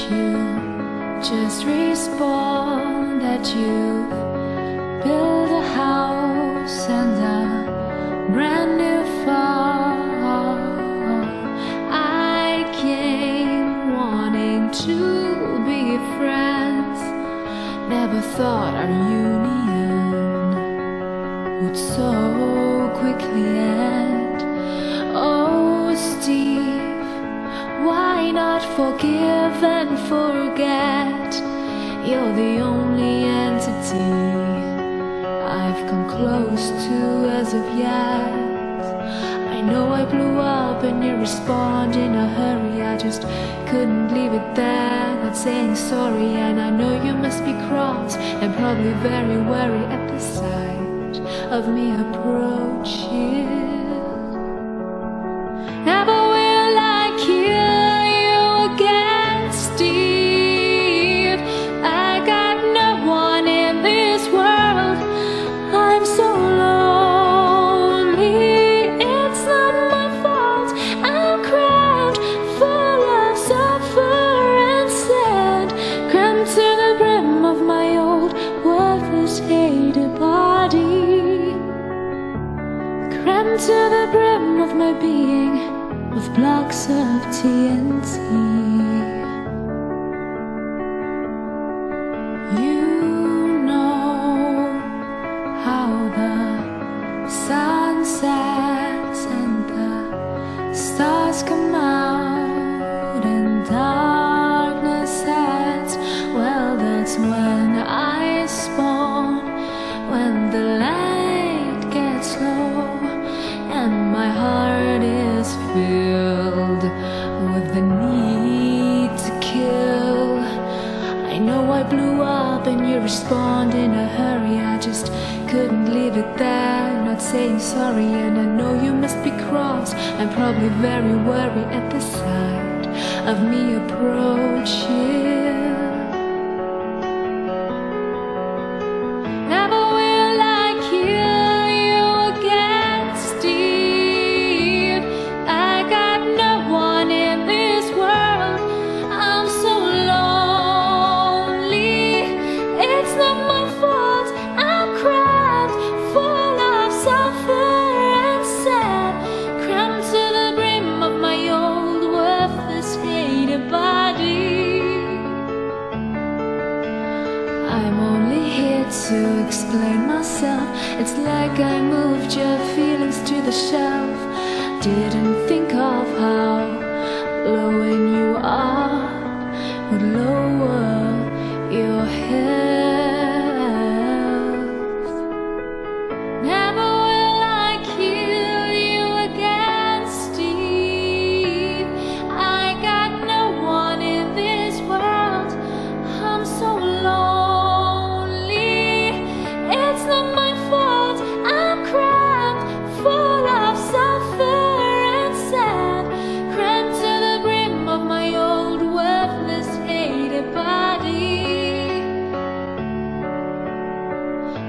you just respond that you've built a house and a brand new farm. I came wanting to be friends, never thought our union would so quickly end. Oh, Steve, why not forgive and forget? You're the only entity I've come close to as of yet. I know I blew up and you respond in a hurry. I just couldn't leave it there, not saying sorry. And I know you must be cross and probably very wary at the sight of me approaching. Never will I kill you again, Steve. I got no one in this world. I'm so lonely. It's not my fault. I'm crammed full of sulfur and sand, crammed to the brim of my old worthless hated body, crammed to the brim of my being with blocks of TNT. You know how the sun sets and the stars come out and darkness sets. Well, that's when I spawn, when the light gets low and my heart is filled with the need to kill. I know I blew up and you respond in a hurry. I just couldn't leave it there, not saying sorry. And I know you must be cross and probably very worried at the sight of me approaching. Never will I kill you again, Steve. I got no one in this world. I'm so lonely. It's not my fault. I'm crammed full of sulfur and sand, crammed to the brim of my old worthless hated body. I'm only here to explain myself. It's like I moved your feelings to the shelf. Didn't think of how blowing you up would lower your health. Never will I kill you again, Steve. I got no one in this world. I'm so lonely. It's not my fault. I'm crammed full of sulfur and sand, crammed to the brim of my old worthless hated body.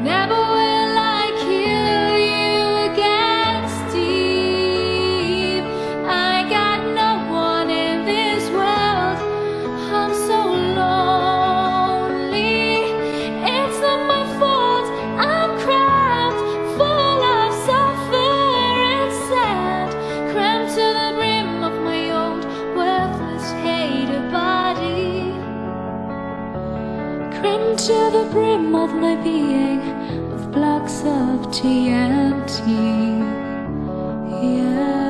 Never will I kill you again, Steve. I got no one in this world. I'm so lonely. It's not my fault. I'm crammed full of sulfur and sand, crammed to the brim of my old worthless hated body, crammed to the brim of my being with blocks of TNT. Yeah.